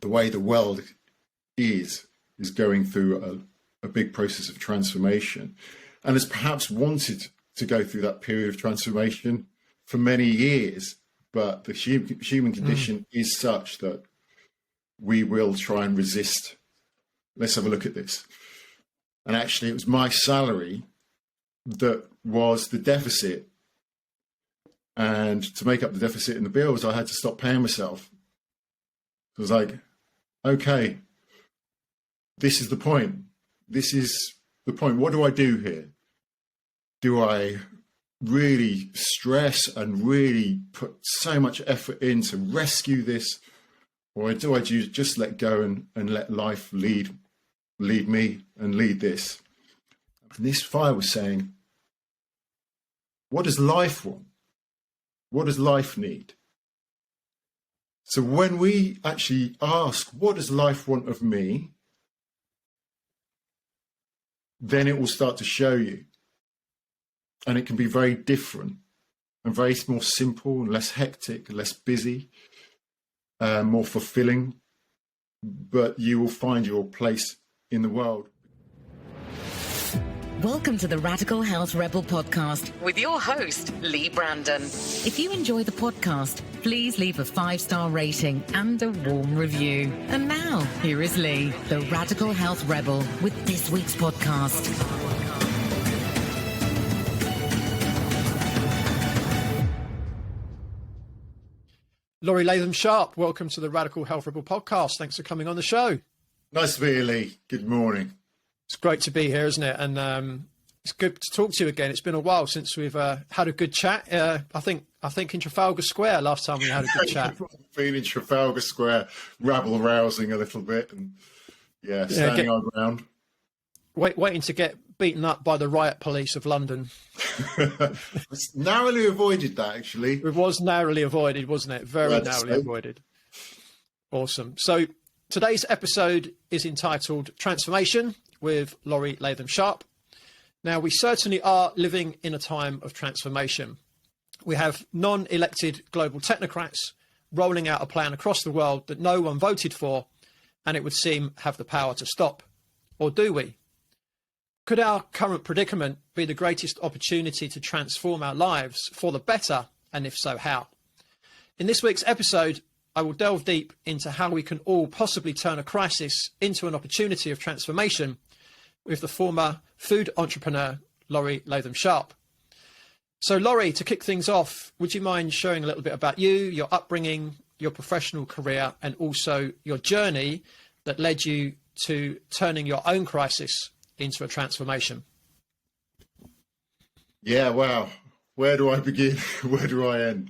the way the world is going through a big process of transformation, and has perhaps wanted to go through that period of transformation for many years, but the human condition is such that we will try and resist. Let's have a look at this. And actually, it was my salary that was the deficit. And to make up the deficit in the bills, I had to stop paying myself. It was like, okay, this is the point. This is the point. What do I do here? Do I really stress and really put so much effort in to rescue this? Or do I just let go and let life lead me and lead this? And this fire was saying, what does life want? What does life need? So when we actually ask, what does life want of me? Then it will start to show you. And it can be very different and very more simple and less hectic, less busy, more fulfilling. But you will find your place in the world. Welcome to the Radical Health Rebel podcast with your host, Leigh Brandon. If you enjoy the podcast, please leave a 5-star rating and a warm review. And now, here is Leigh, the Radical Health Rebel, with this week's podcast. Laurie Lathom-Sharp, welcome to the Radical Health Rebel podcast. Thanks for coming on the show. Nice to be here, Leigh. Good morning. It's great to be here, isn't it? And it's good to talk to you again. It's been a while since we've had a good chat. I think in Trafalgar Square last time we had a good chat. Been in Trafalgar Square, rabble rousing a little bit, and standing our ground. Waiting to get beaten up by the riot police of London. It's narrowly avoided that, actually. It was narrowly avoided, wasn't it? Very narrowly avoided. Awesome. So today's episode is entitled Transformation with Laurie Lathom-Sharp. Now, we certainly are living in a time of transformation. We have non-elected global technocrats rolling out a plan across the world that no one voted for, and it would seem have the power to stop. Or do we? Could our current predicament be the greatest opportunity to transform our lives for the better, and if so, how? In this week's episode, I will delve deep into how we can all possibly turn a crisis into an opportunity of transformation with the former food entrepreneur, Laurie Lathom-Sharp. So Laurie, to kick things off, would you mind sharing a little bit about you, your upbringing, your professional career, and also your journey that led you to turning your own crisis into a transformation? Yeah, wow. Where do I begin? Where do I end?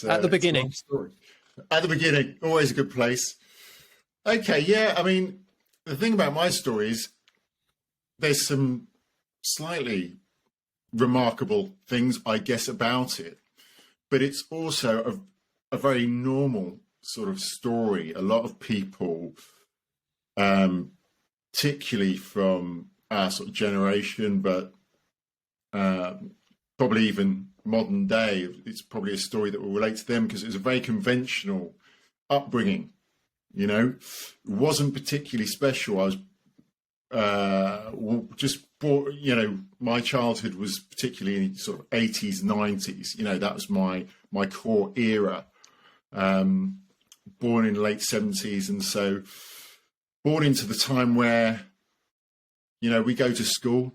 At the beginning. At the beginning, always a good place. Okay, yeah, I mean, the thing about my story is there's some slightly remarkable things, I guess, about it, but it's also a very normal sort of story. A lot of people, particularly from our sort of generation, but probably even modern day, it's probably a story that will relate to them because it was a very conventional upbringing. You know, it wasn't particularly special. I was just brought, you know, my childhood was particularly in sort of 80s, 90s. You know, that was my core era. Born in the late 70s, and so born into the time where, you know, we go to school,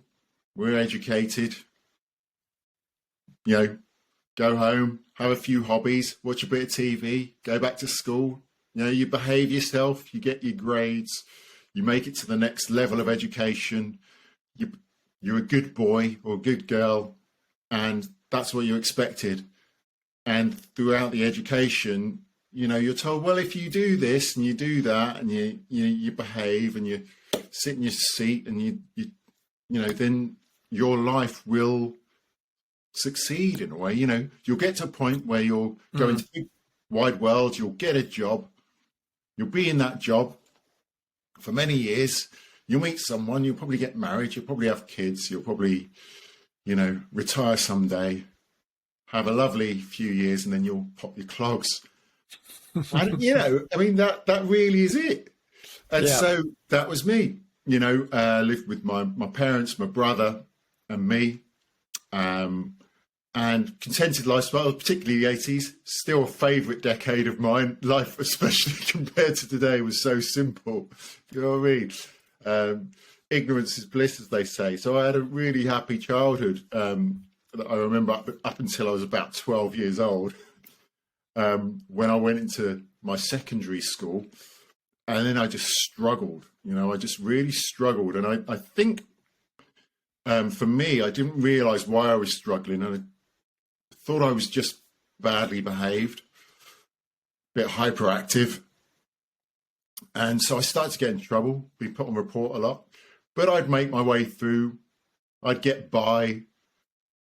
we're educated, you know, go home, have a few hobbies, watch a bit of TV, go back to school. You know, you behave yourself, you get your grades, you make it to the next level of education. You're a good boy or a good girl, and that's what you expected. And throughout the education, you know, you're told, well, if you do this and you do that, and you behave and you sit in your seat, and you know, then your life will succeed in a way. You know, you'll get to a point where you'll go into the wide world, you'll get a job, you'll be in that job for many years, you'll meet someone, you'll probably get married, you'll probably have kids, you'll probably, you know, retire someday, have a lovely few years, and then you'll pop your clogs. And, you know, I mean, that really is it. And so that was me, you know, lived with my parents, my brother and me, and contented lifestyle, particularly the 80s, still a favourite decade of mine. Life, especially compared to today, was so simple. You know what I mean? Ignorance is bliss, as they say. So I had a really happy childhood that I remember up until I was about 12 years old, when I went into my secondary school. And then I just struggled, you know, I just really struggled. And I think for me, I didn't realise why I was struggling. And I thought I was just badly behaved, a bit hyperactive. And so I started to get in trouble, be put on report a lot. But I'd make my way through. I'd get by.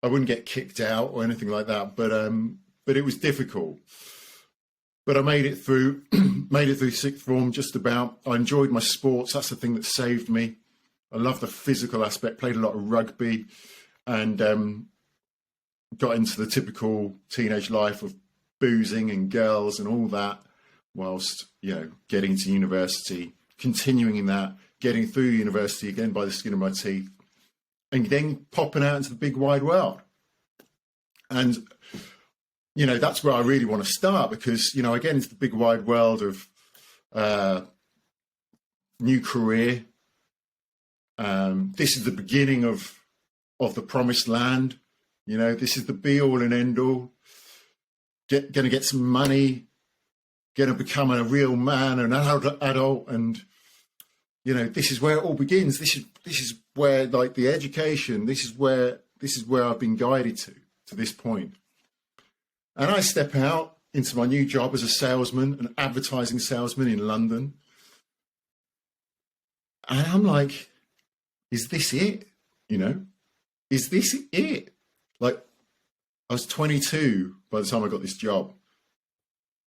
I wouldn't get kicked out or anything like that. But it was difficult. But I made it through, sixth form, just about. I enjoyed my sports. That's the thing that saved me. I loved the physical aspect, played a lot of rugby, and got into the typical teenage life of boozing and girls and all that, whilst, you know, getting to university, continuing in that, getting through university again by the skin of my teeth, and then popping out into the big wide world. And you know, that's where I really want to start, because, you know, again, it's the big wide world of new career. This is the beginning of the promised land. You know, this is the be all and end all. Going to get some money, going to become a real man, an adult, and, you know, this is where it all begins. This is where, like, the education. This is where I've been guided to this point. And I step out into my new job as a salesman, an advertising salesman in London. And I'm like, is this it? You know, is this it? Like, I was 22 by the time I got this job.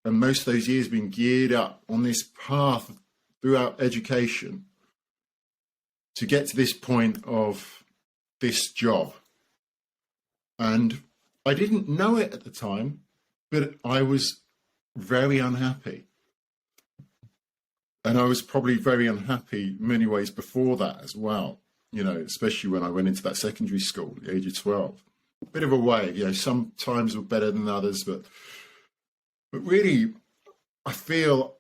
And most of those years been geared up on this path throughout education to get to this point of this job. And I didn't know it at the time, but I was very unhappy. And I was probably very unhappy in many ways before that as well, you know, especially when I went into that secondary school at the age of 12. A bit of a way, you know, some times were better than others, but really, I feel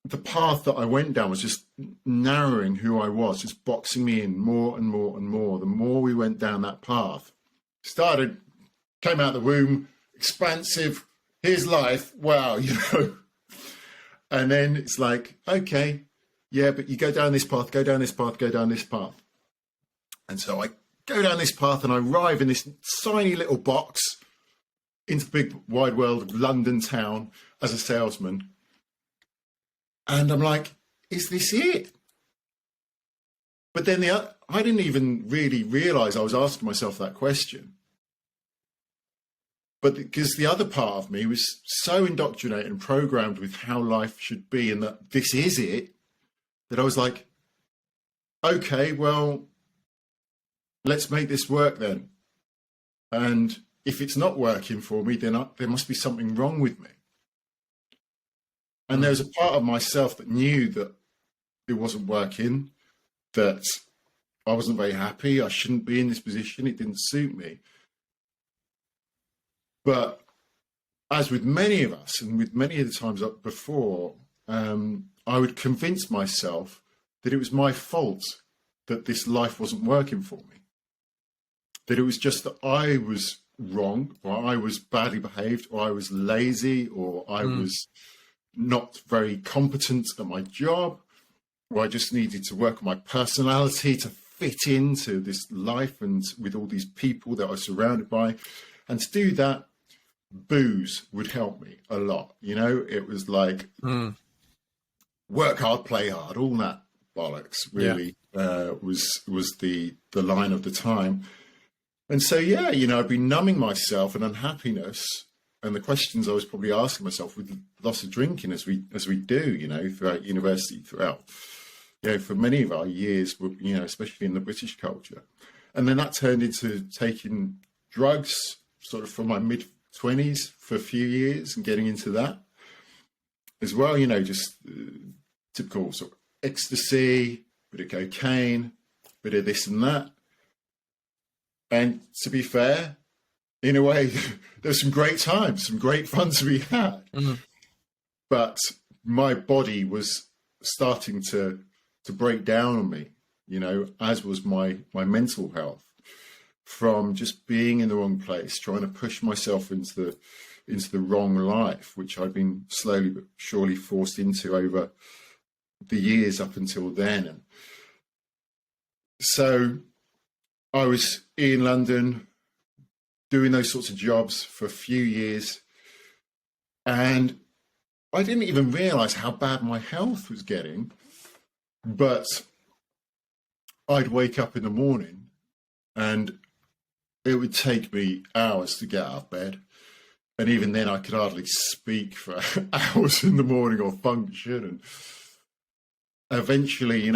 the path that I went down was just narrowing who I was, just boxing me in more and more and more. The more we went down that path, came out the womb, expansive, here's life, wow, you know. And then it's like, okay, yeah, but you go down this path, go down this path, go down this path. And so I go down this path and I arrive in this tiny little box into the big wide world of London town as a salesman. And I'm like, is this it? But then I didn't even really realise I was asking myself that question. But because the other part of me was so indoctrinated and programmed with how life should be and that this is it, that I was like, okay, well, let's make this work then. And if it's not working for me, then there must be something wrong with me. And there was a part of myself that knew that it wasn't working, that I wasn't very happy, I shouldn't be in this position, it didn't suit me. But as with many of us, and with many of the times before, I would convince myself that it was my fault that this life wasn't working for me. That it was just that I was wrong, or I was badly behaved, or I was lazy, or I was not very competent at my job, or I just needed to work on my personality to fit into this life and with all these people that I was surrounded by. And to do that, booze would help me a lot. You know, it was like work hard, play hard, all that bollocks really was the line of the time. And so, yeah, you know, I'd be numbing myself and unhappiness and the questions I was probably asking myself with lots of drinking as we do, you know, throughout university, throughout, you know, for many of our years, you know, especially in the British culture. And then that turned into taking drugs sort of from my mid-20s for a few years and getting into that. as well, just typical sort of ecstasy, bit of cocaine, bit of this and that. And to be fair, in a way, there's some great times, some great fun to be had. Mm-hmm. But my body was starting to break down on me, as was my mental health, from just being in the wrong place, trying to push myself into the wrong life, which I've been slowly but surely forced into over the years up until then. And so I was in London doing those sorts of jobs for a few years, and I didn't even realize how bad my health was getting. But I'd wake up in the morning and it would take me hours to get out of bed. And even then I could hardly speak for hours in the morning or function. And eventually,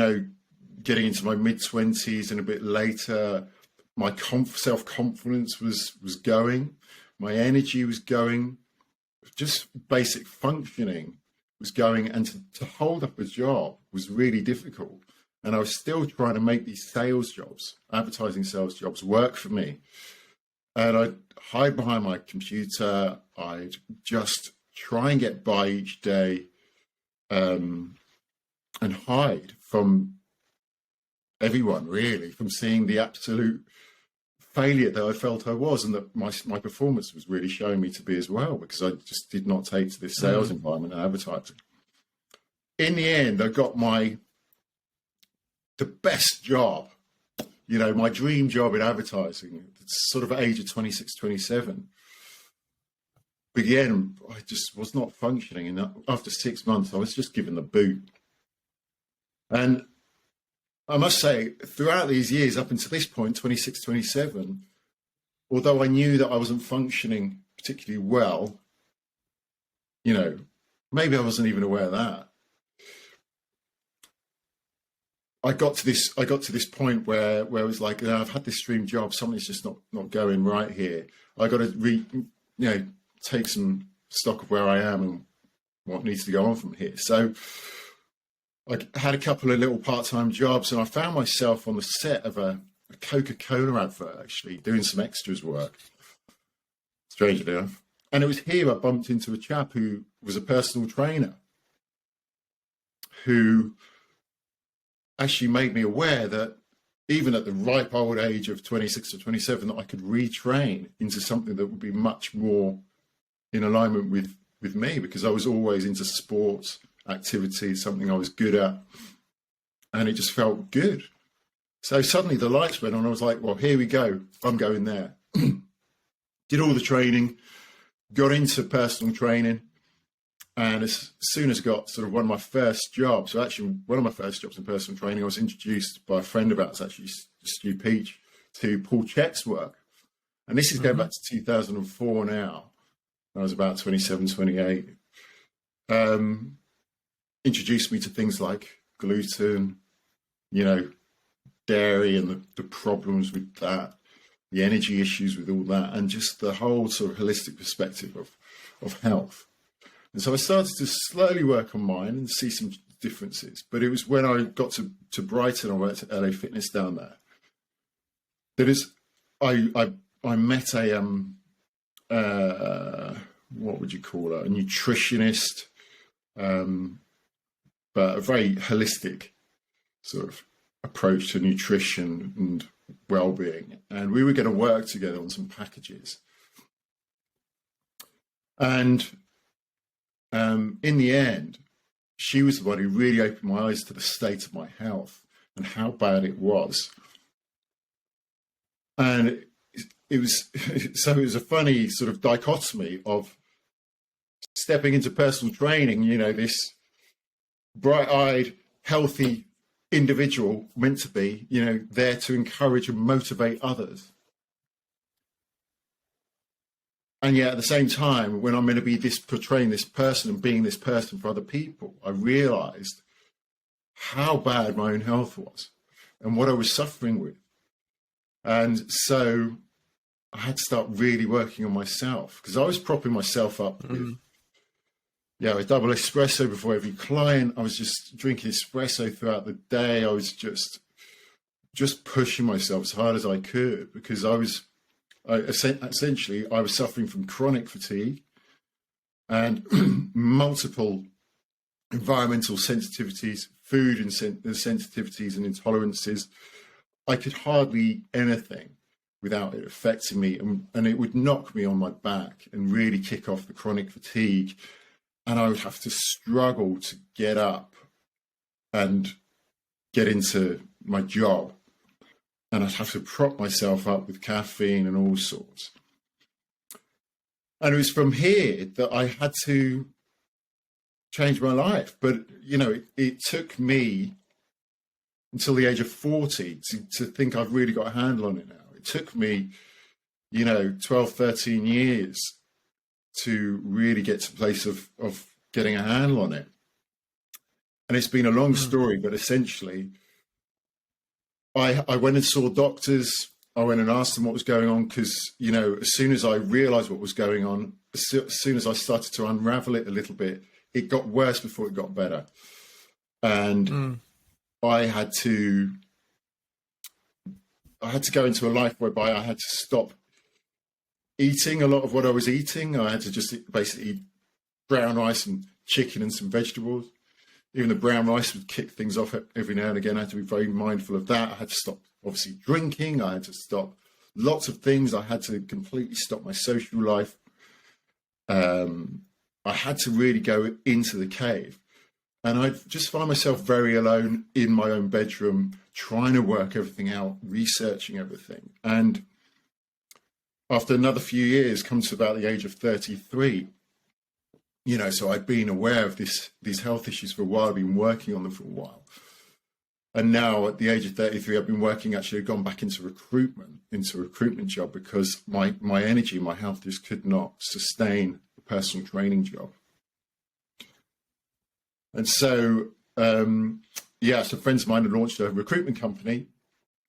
getting into my mid-20s and a bit later, my self-confidence was going, my energy was going, just basic functioning was going, and to hold up a job was really difficult. And I was still trying to make these sales jobs, advertising sales jobs, work for me. And I'd hide behind my computer. I'd just try and get by each day, and hide from everyone, really, from seeing the absolute failure that I felt I was, and that my performance was really showing me to be as well, because I just did not take to this sales environment and advertising. In the end, I got the best job, my dream job in advertising, sort of at age of 26, 27. But again, I just was not functioning. And after 6 months, I was just given the boot. And I must say, throughout these years, up until this point, 26, 27, although I knew that I wasn't functioning particularly well, maybe I wasn't even aware of that. I got to this point where it was like, I've had this dream job, something's just not going right here. I got to take some stock of where I am and what needs to go on from here. So I had a couple of little part-time jobs, and I found myself on the set of a Coca-Cola advert, actually, doing some extras work, strangely enough. And it was here I bumped into a chap who was a personal trainer, who actually made me aware that even at the ripe old age of 26 or 27, that I could retrain into something that would be much more in alignment with me, because I was always into sports activity, something I was good at, and it just felt good. So suddenly the lights went on. I was like, well, here we go, I'm going there. Did all the training, got into personal training, and as soon as I got sort of one of my first jobs, so actually one of my first jobs in personal training, I was introduced by a friend of ours, actually Stu Peach, to Paul Check's work. And this is going back to 2004 now. I was about 27, 28. Introduced me to things like gluten, dairy and the problems with that, the energy issues with all that, and just the whole sort of holistic perspective of health. And so I started to slowly work on mine and see some differences. But it was when I got to Brighton, I worked at LA Fitness down there, that is, I met what would you call her? A nutritionist, but a very holistic sort of approach to nutrition and well-being. And we were going to work together on some packages. And in the end, she was the one who really opened my eyes to the state of my health and how bad it was. And it was a funny sort of dichotomy of stepping into personal training, this bright-eyed, healthy individual meant to be, there to encourage and motivate others. And yet at the same time, when I'm going to be portraying this person and being this person for other people, I realized how bad my own health was and what I was suffering with. And so I had to start really working on myself, because I was propping myself up with a double espresso before every client. I was just drinking espresso throughout the day. I was just pushing myself as hard as I could, because essentially I was suffering from chronic fatigue and multiple environmental sensitivities, food and sensitivities and intolerances. I could hardly eat anything without it affecting me, and it would knock me on my back and really kick off the chronic fatigue. And I would have to struggle to get up and get into my job. And I'd have to prop myself up with caffeine and all sorts. And it was from here that I had to change my life. But, it took me until the age of 40 to think I've really got a handle on it now. It took me, 12, 13 years to really get to a place of getting a handle on it. And it's been a long story, but essentially, I went and saw doctors. I went and asked them what was going on, because, as soon as I realized what was going on, as soon as I started to unravel it a little bit, it got worse before it got better. And I had to go into a life whereby I had to stop eating a lot of what I was eating. I had to just basically eat brown rice and chicken and some vegetables. Even the brown rice would kick things off every now and again. I had to be very mindful of that. I had to stop, obviously, drinking. I had to stop lots of things. I had to completely stop my social life. I had to really go into the cave. And I just found myself very alone in my own bedroom, trying to work everything out, researching everything. And after another few years, come to about the age of 33, so I'd been aware of these health issues for a while. I've been working on them for a while. And now at the age of 33, I've been gone back into a recruitment job, because my energy, my health just could not sustain a personal training job. And so, so friends of mine had launched a recruitment company,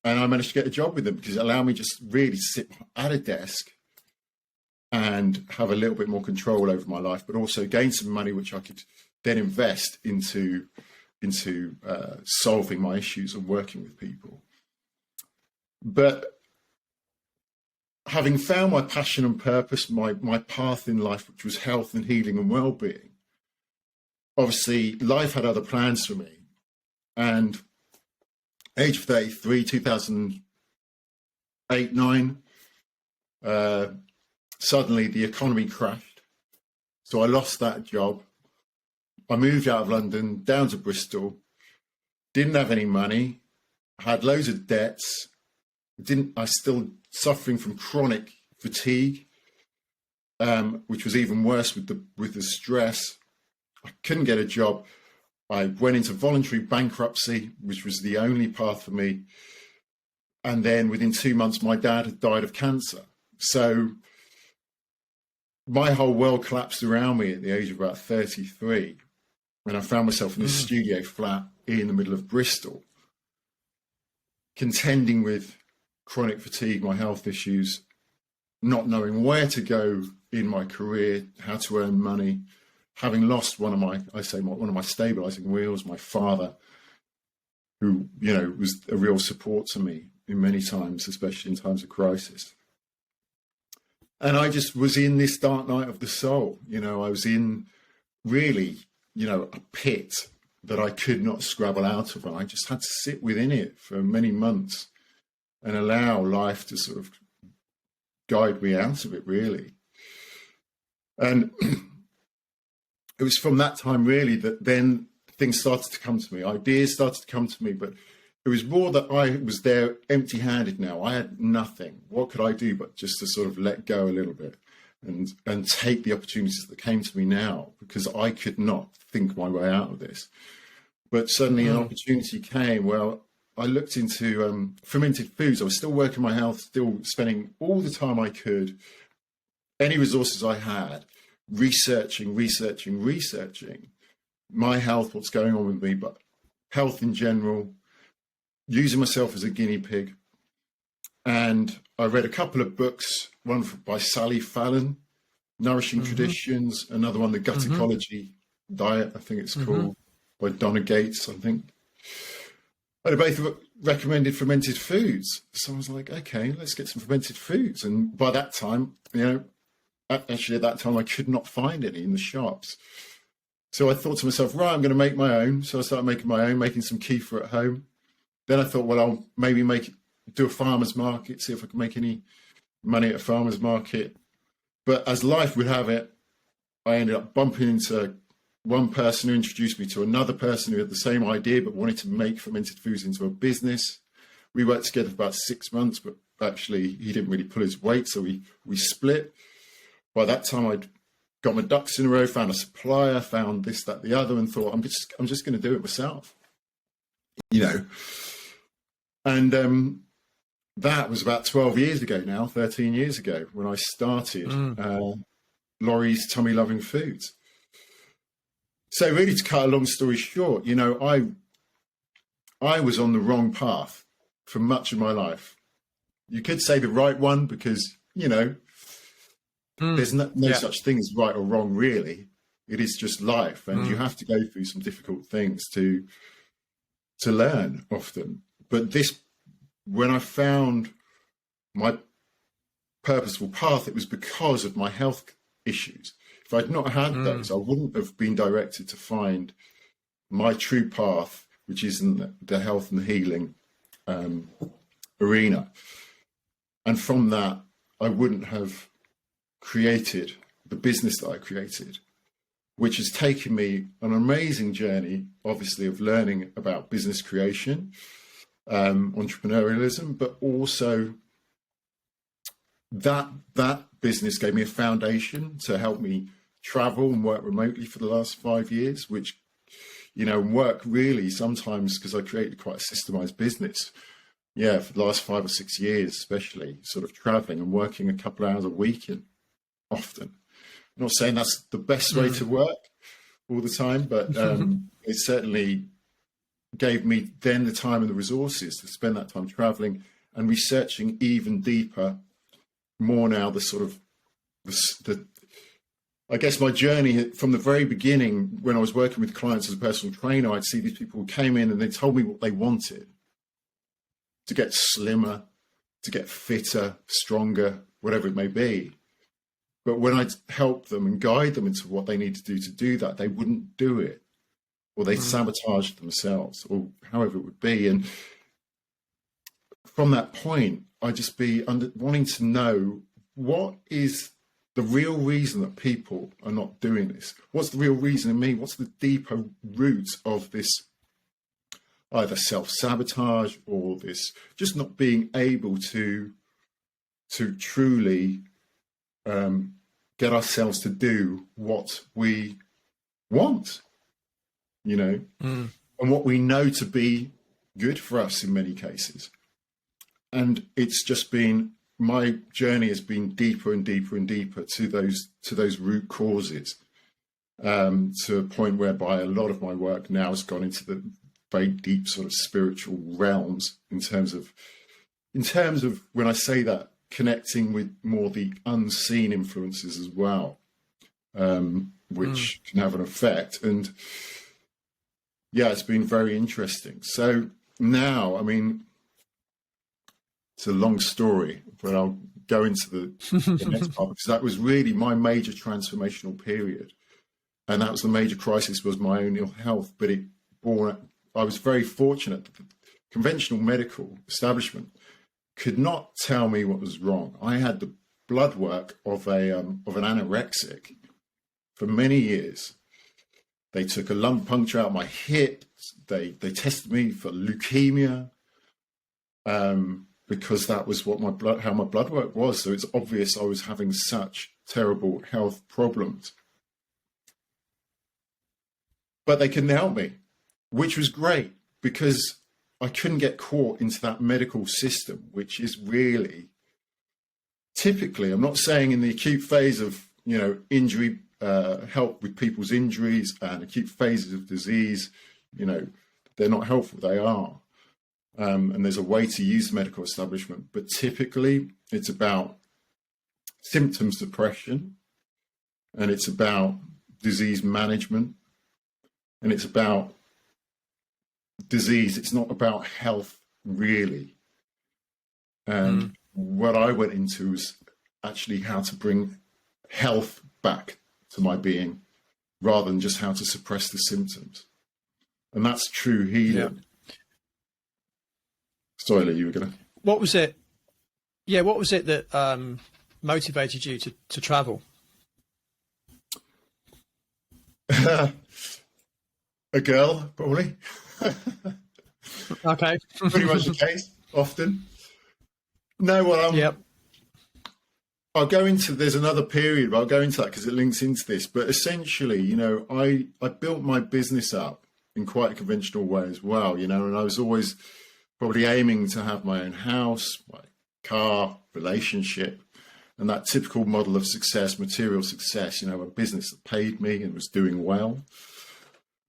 and I managed to get a job with them because it allowed me just really sit at a desk and have a little bit more control over my life, but also gain some money which I could then invest into solving my issues and working with people. But having found my passion and purpose, my path in life, which was health and healing and well-being, obviously life had other plans for me. And age of 33, 2008, 9, suddenly the economy crashed. So I lost that job. I moved out of London down to Bristol, didn't have any money, had loads of debts, I still suffering from chronic fatigue, which was even worse with the stress. I couldn't get a job. I went into voluntary bankruptcy, which was the only path for me. And then within 2 months, my dad had died of cancer. So my whole world collapsed around me at the age of about 33, when I found myself in a studio flat in the middle of Bristol, contending with chronic fatigue, my health issues, not knowing where to go in my career, how to earn money, having lost one of my stabilizing wheels, my father, who, was a real support to me in many times, especially in times of crisis. And I just was in this dark night of the soul. I was in really, a pit that I could not scrabble out of. And I just had to sit within it for many months and allow life to sort of guide me out of it, really. And it was from that time, really, that then things started to come to me. Ideas started to come to me, but it was more that I was there empty-handed now. I had nothing. What could I do but just to sort of let go a little bit and take the opportunities that came to me now, because I could not think my way out of this. But suddenly an opportunity came. Well, I looked into fermented foods. I was still working my health, still spending all the time I could, any resources I had, researching my health, what's going on with me, but health in general, using myself as a guinea pig. And I read a couple of books, one by Sally Fallon, Nourishing Traditions, another one, The Gut Ecology diet, I think it's called, by Donna Gates, I think. And they both recommended fermented foods. So I was like, okay, let's get some fermented foods. And by that time, actually at that time, I could not find any in the shops. So I thought to myself, right, I'm going to make my own. So I started making my own, making some kefir at home. Then I thought, well, I'll maybe do a farmer's market, see if I can make any money at a farmer's market. But as life would have it, I ended up bumping into one person who introduced me to another person who had the same idea but wanted to make fermented foods into a business. We worked together for about 6 months, but actually he didn't really pull his weight, so we split. By that time, I'd got my ducks in a row, found a supplier, found this, that, the other, and thought, I'm just going to do it myself, And that was about 12 years ago now, 13 years ago, when I started Laurie's Tummy Loving Foods. So really, to cut a long story short, I was on the wrong path for much of my life. You could say the right one because, there's no such thing as right or wrong, really. It is just life. And you have to go through some difficult things to learn often. But when I found my purposeful path, it was because of my health issues. If I'd not had those, I wouldn't have been directed to find my true path, which is in the health and healing arena. And from that, I wouldn't have created the business that I created, which has taken me an amazing journey, obviously, of learning about business creation, entrepreneurialism, but also that business gave me a foundation to help me travel and work remotely for the last 5 years, which, work really sometimes, because I created quite a systemized business. Yeah, for the last 5 or 6 years, especially sort of traveling and working a couple of hours a week and often. I'm not saying that's the best way to work all the time, but it certainly gave me then the time and the resources to spend that time traveling and researching even deeper, more now I guess my journey from the very beginning, when I was working with clients as a personal trainer, I'd see these people who came in and they told me what they wanted: to get slimmer, to get fitter, stronger, whatever it may be. But when I'd help them and guide them into what they need to do that, they wouldn't do it, or they'd sabotage themselves, or however it would be. And from that point, I'd just be wanting to know, what is the real reason that people are not doing this? What's the real reason in me? What's the deeper root of this either self-sabotage or this just not being able to truly get ourselves to do what we want, and what we know to be good for us in many cases. And it's just been, my journey has been deeper and deeper and deeper to those root causes, to a point whereby a lot of my work now has gone into the very deep sort of spiritual realms in terms of when I say that, connecting with more the unseen influences as well, which can have an effect. And yeah, it's been very interesting. So now, it's a long story, but I'll go into the next part, because that was really my major transformational period. And that was the major crisis, was my own ill health. But I was very fortunate that the conventional medical establishment could not tell me what was wrong. I had the blood work of an anorexic for many years. They took a lump puncture out my hip. They tested me for leukemia, because that was what how my blood work was. So it's obvious I was having such terrible health problems. But they couldn't help me, which was great, because I couldn't get caught into that medical system, which is really typically, I'm not saying in the acute phase of, injury, help with people's injuries and acute phases of disease, they're not helpful, they are. And there's a way to use the medical establishment, but typically it's about symptom suppression, and it's about disease management, and it's about disease. It's not about health, really. And what I went into was actually how to bring health back to my being, rather than just how to suppress the symptoms. And that's true healing. Yeah. Sorry, Leigh, you were going to... What was it? Yeah, what was it that motivated you to travel? A girl, probably. Okay. Pretty much the case, often. No, well, yep. I'll go into, there's another period, but I'll go into that because it links into this. But essentially, you know, I built my business up in quite a conventional way as well, you know, and I was always probably aiming to have my own house, my car, relationship, and that typical model of success, material success, you know, a business that paid me and was doing well.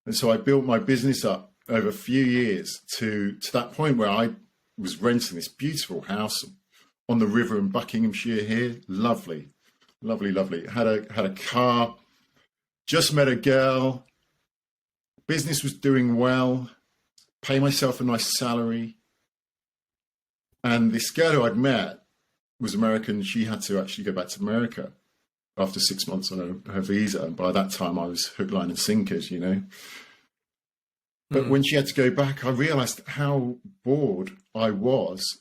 And so I built my business up over a few years to that point where I was renting this beautiful house on the river in Buckinghamshire here. Lovely, lovely, lovely. Had a car, just met a girl, business was doing well, pay myself a nice salary. And this girl who I'd met was American. She had to actually go back to America after 6 months on her visa. And by that time I was hook, line and sinkers, you know. But when she had to go back, I realized how bored I was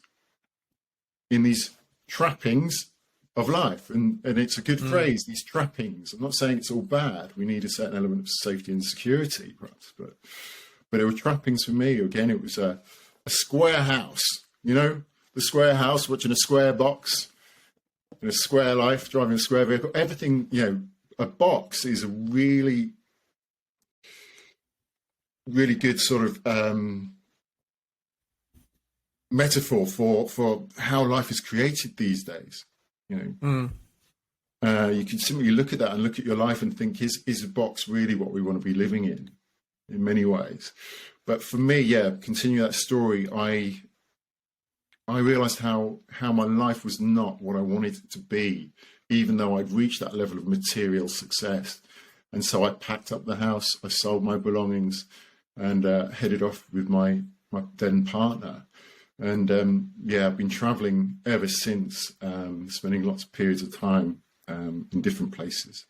in these trappings of life. And it's a good phrase, these trappings. I'm not saying it's all bad. We need a certain element of safety and security, perhaps. But it were trappings for me. Again, it was a square house, you know, the square house, watching a square box, in a square life, driving a square vehicle. Everything, you know, a box is a really good sort of metaphor for how life is created these days. You know, you can simply look at that and look at your life and think, is a box really what we want to be living in many ways? But for me, yeah, continue that story. I realized how my life was not what I wanted it to be, even though I'd reached that level of material success. And so I packed up the house, I sold my belongings, and headed off with my then partner. And yeah, I've been traveling ever since, spending lots of periods of time in different places.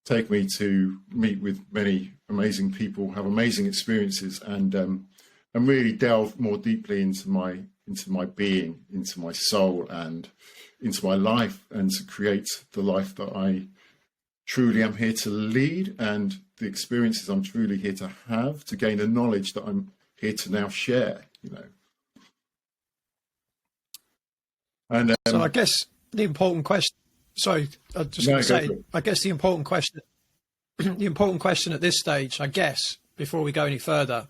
Take me to meet with many amazing people, have amazing experiences, and really delve more deeply into my being, into my soul, and into my life, and to create the life that I truly am here to lead, and the experiences I'm truly here to have, to gain the knowledge that I'm here to now share, you know. And so I guess the important question, sorry, I just going to say, I guess the important question at this stage, I guess, before we go any further,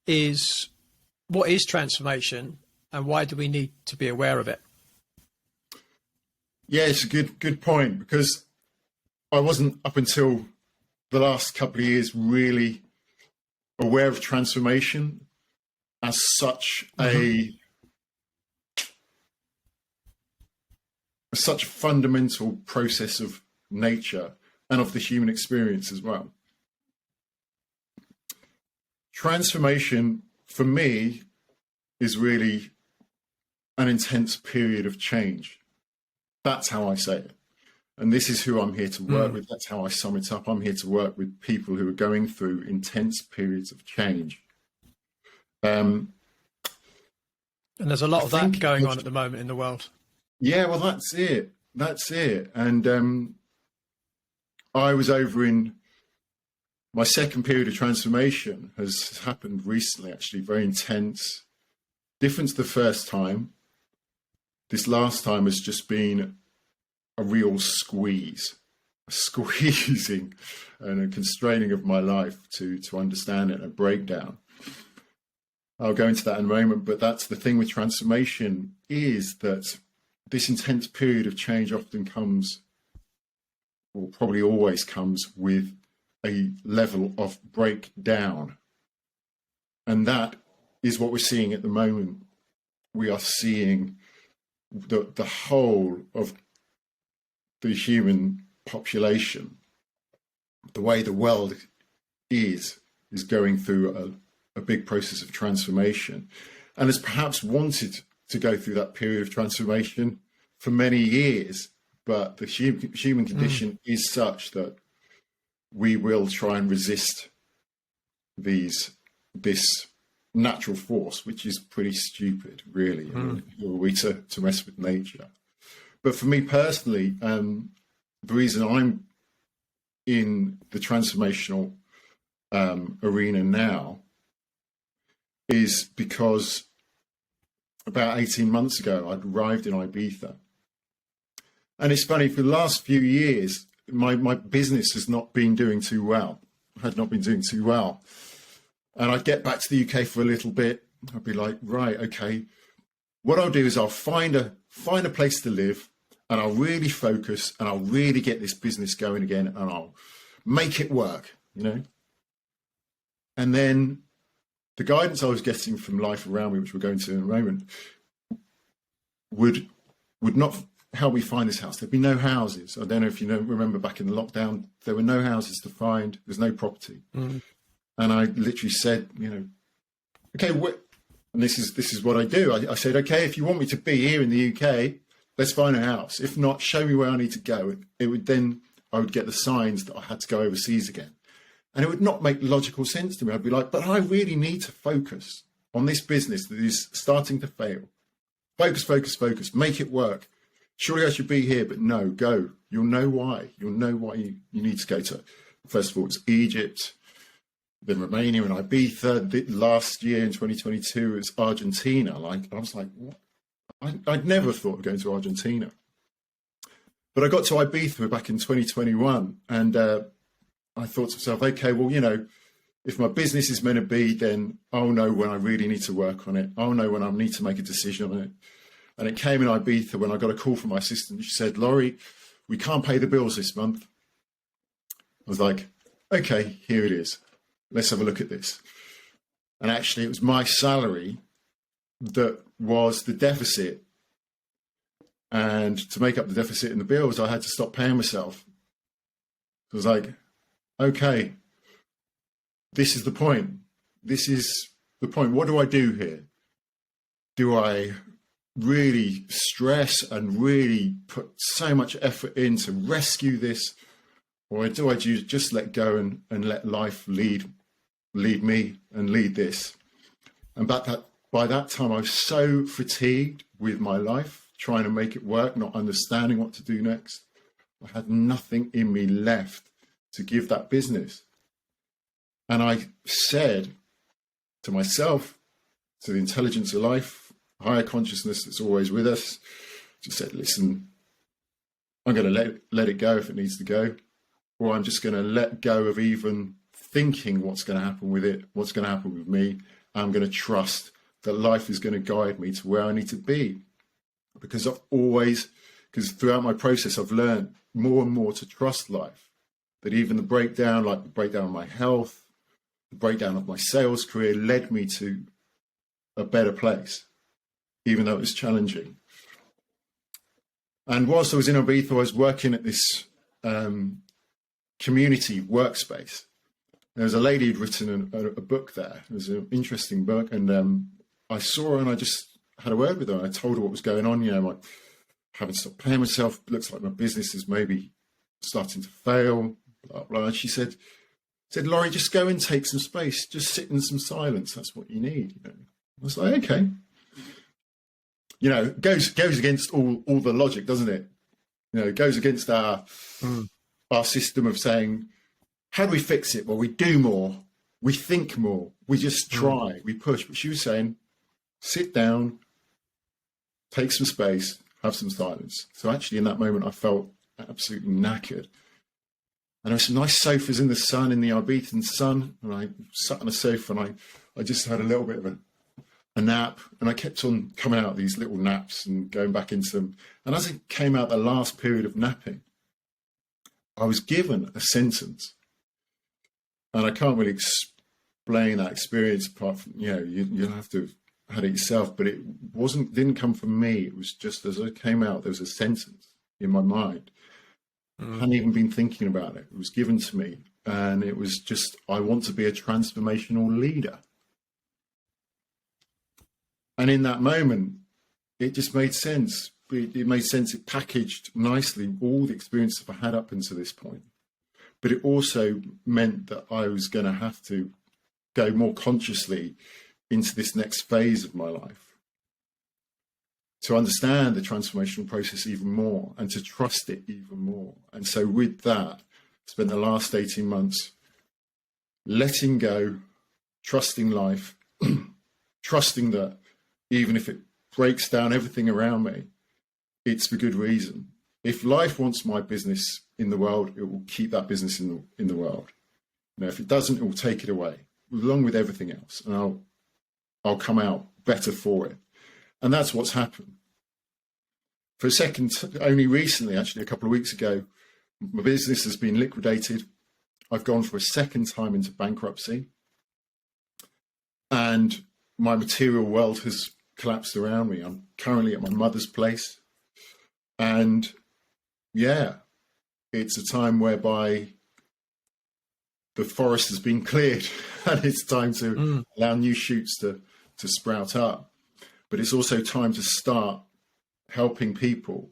is what is transformation and why do we need to be aware of it? Yeah, it's a good point, because I wasn't, up until the last couple of years, really aware of transformation as such such a fundamental process of nature and of the human experience as well. Transformation, for me, is really an intense period of change. That's how I say it. And this is who I'm here to work with. That's how I sum it up. I'm here to work with people who are going through intense periods of change. And there's a lot of that going on at the moment in the world. Yeah, well, that's it. That's it. And I was over in my second period of transformation has happened recently, actually, very intense. Different to the first time. This last time has just been a real squeezing and a constraining of my life to understand it, a breakdown. I'll go into that in a moment, but that's the thing with transformation, is that this intense period of change often comes, or probably always comes, with a level of breakdown. And that is what we're seeing at the moment. We are seeing the whole of the human population, the way the world is is going through a big process of transformation and has perhaps wanted to go through that period of transformation for many years, but the human condition is such that we will try and resist this natural force, which is pretty stupid, really. I mean, who are we to mess with nature? But for me personally, the reason I'm in the transformational arena now is because about 18 months ago, I'd arrived in Ibiza. And it's funny, for the last few years, my business has not been doing too well. Had not been doing too well. And I'd get back to the UK for a little bit. I'd be like, right, okay, what I'll do is I'll find a place to live, and I'll really focus, and I'll really get this business going again, and I'll make it work, you know? And then the guidance I was getting from life around me, which we're going to in a moment, would not help me find this house. There'd be no houses. I don't know if you remember back in the lockdown, there were no houses to find. There's no property. And I literally said, okay, and this is what I do. I said, okay, if you want me to be here in the UK, let's find a house. If not, show me where I need to go. I would get the signs that I had to go overseas again. And it would not make logical sense to me. I'd be like, but I really need to focus on this business that is starting to fail. Focus, make it work. Surely I should be here, but no, go. You'll know why. You'll know why you need to go to. First of all, it's Egypt, then Romania and Ibiza. Last year in 2022, it's Argentina. I was like, what? I'd never thought of going to Argentina. But I got to Ibiza back in 2021, and I thought to myself, okay, well, if my business is meant to be, then I'll know when I really need to work on it. I'll know when I need to make a decision on it. And it came in Ibiza when I got a call from my assistant. She said, Laurie, we can't pay the bills this month. I was like, okay, here it is. Let's have a look at this. And actually, it was my salary that was the deficit. And to make up the deficit in the bills, I had to stop paying myself. I was like, okay, this is the point. This is the point. What do I do here? Do I really stress and really put so much effort in to rescue this? Or do I just let go and let life lead me and lead this? And by that time, I was so fatigued with my life, trying to make it work, not understanding what to do next. I had nothing in me left to give that business. And I said to myself, to the intelligence of life, higher consciousness that's always with us, just said, listen, I'm going to let it go if it needs to go, or I'm just going to let go of even thinking what's going to happen with it, what's going to happen with me. I'm going to trust that life is going to guide me to where I need to be. Because throughout my process, I've learned more and more to trust life. That even the breakdown, like the breakdown of my health, the breakdown of my sales career, led me to a better place, even though it was challenging. And whilst I was in Ibiza, I was working at this community workspace. There was a lady who'd written a book there. It was an interesting book, and I saw her and I just had a word with her. I told her what was going on. I haven't stopped paying myself. It looks like my business is maybe starting to fail. Blah, blah. And she said, Laurie, just go and take some space. Just sit in some silence. That's what you need. I was like, okay. It goes against all the logic, doesn't it? It goes against our system of saying, how do we fix it? Well, we do more. We think more. We just try. We push. But she was saying, sit down, take some space, have some silence. So actually in that moment, I felt absolutely knackered. And there were some nice sofas in the sun, in the Ibizan sun. And I sat on a sofa and I just had a little bit of a nap. And I kept on coming out these little naps and going back into them. And as I came out the last period of napping, I was given a sentence. And I can't really explain that experience apart from, you'll have to have had it yourself. But it didn't come from me. It was just as I came out, there was a sentence in my mind. I hadn't even been thinking about it. It was given to me. And it was just, I want to be a transformational leader. And in that moment, it just made sense. It made sense. It packaged nicely all the experiences I had up until this point. But it also meant that I was going to have to go more consciously into this next phase of my life, to understand the transformational process even more and to trust it even more. And so with that, I spent the last 18 months letting go, trusting life, trusting that even if it breaks down everything around me, it's for good reason. If life wants my business in the world, it will keep that business in the world. You know, if it doesn't, it will take it away, along with everything else, and I'll come out better for it. And that's what's happened. For a second, only recently, actually a couple of weeks ago, my business has been liquidated. I've gone for a second time into bankruptcy, and my material world has collapsed around me. I'm currently at my mother's place, and yeah, it's a time whereby the forest has been cleared and it's time to allow new shoots to sprout up. But it's also time to start helping people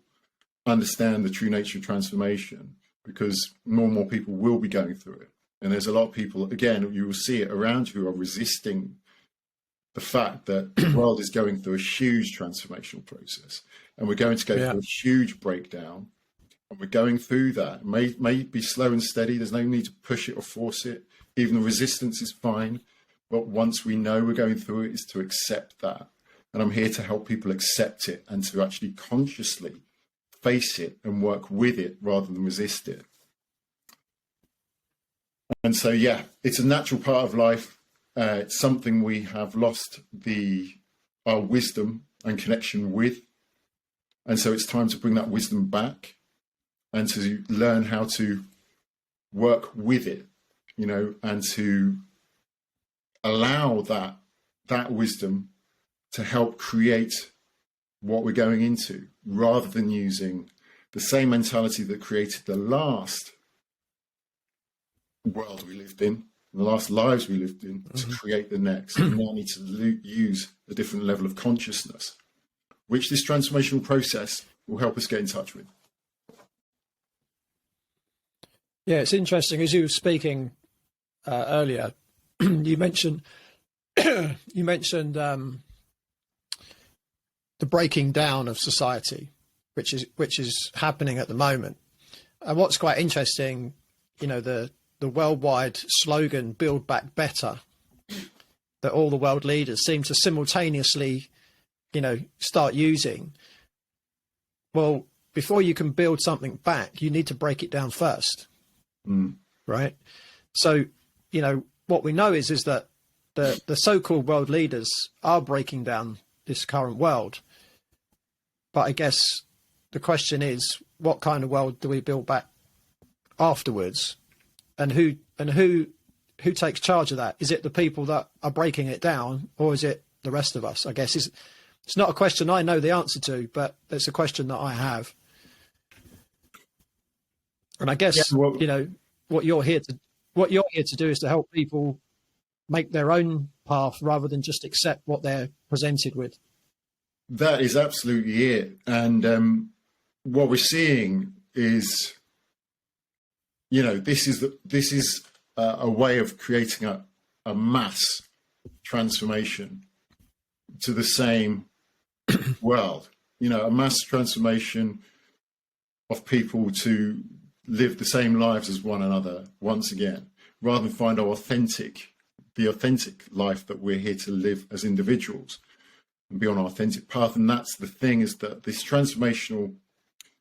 understand the true nature of transformation, because more and more people will be going through it. And there's a lot of people, again, you will see it around you, who are resisting the fact that the world is going through a huge transformational process, and we're going to go through a huge breakdown, and we're going through that. It may be slow and steady. There's no need to push it or force it. Even the resistance is fine. But once we know we're going through it, is to accept that. And I'm here to help people accept it and to actually consciously face it and work with it rather than resist it. And so, yeah, it's a natural part of life. It's something we have lost our wisdom and connection with. And so it's time to bring that wisdom back and to learn how to work with it, you know, and to allow that wisdom to help create what we're going into, rather than using the same mentality that created the last world we lived in, the last lives we lived in, to create the next. We now need to use a different level of consciousness, which this transformational process will help us get in touch with. Yeah, it's interesting. As you were speaking earlier, you mentioned the breaking down of society, which is happening at the moment. And what's quite interesting, you know, the worldwide slogan "Build Back Better," that all the world leaders seem to simultaneously, you know, start using. Well, before you can build something back, you need to break it down first. Right? So, you know, what we know is that the so-called world leaders are breaking down this current world. But I guess the question is, what kind of world do we build back afterwards? And who takes charge of that? Is it the people that are breaking it down, or is it the rest of us? I guess it's not a question I know the answer to, but it's a question that I have. And I guess, you know, what you're here to do is to help people make their own path rather than just accept what they're presented with. That is absolutely it. And what we're seeing is, you know, this is a way of creating a mass transformation to the same world. You know, a mass transformation of people to live the same lives as one another once again, rather than find the authentic life that we're here to live as individuals and be on our authentic path. And that's the thing, is that this transformational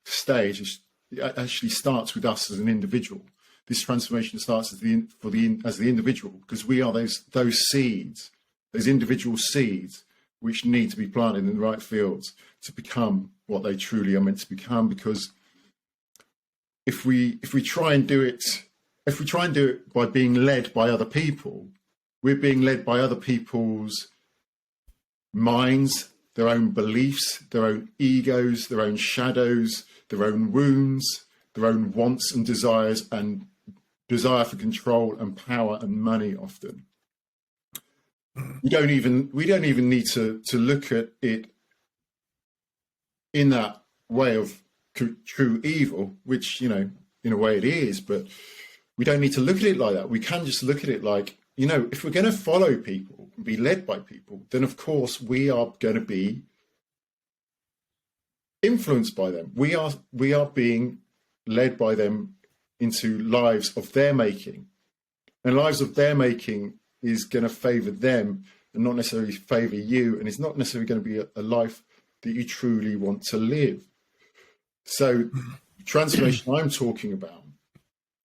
stage actually starts with us as an individual. This transformation starts as the individual, because we are those seeds, those individual seeds, which need to be planted in the right fields to become what they truly are meant to become. Because if we try and do it by being led by other people, we're being led by other people's minds, their own beliefs, their own egos, their own shadows, their own wounds, their own wants and desires, and desire for control and power and money often. We don't even need to look at it in that way of true evil, which, you know, in a way it is, but we don't need to look at it like that. We can just look at it like, you know, if we're going to follow people and be led by people, then of course we are going to be influenced by them. We are being led by them into lives of their making, and lives of their making is going to favor them and not necessarily favor you, and it's not necessarily going to be a life that you truly want to live. So transformation I'm talking about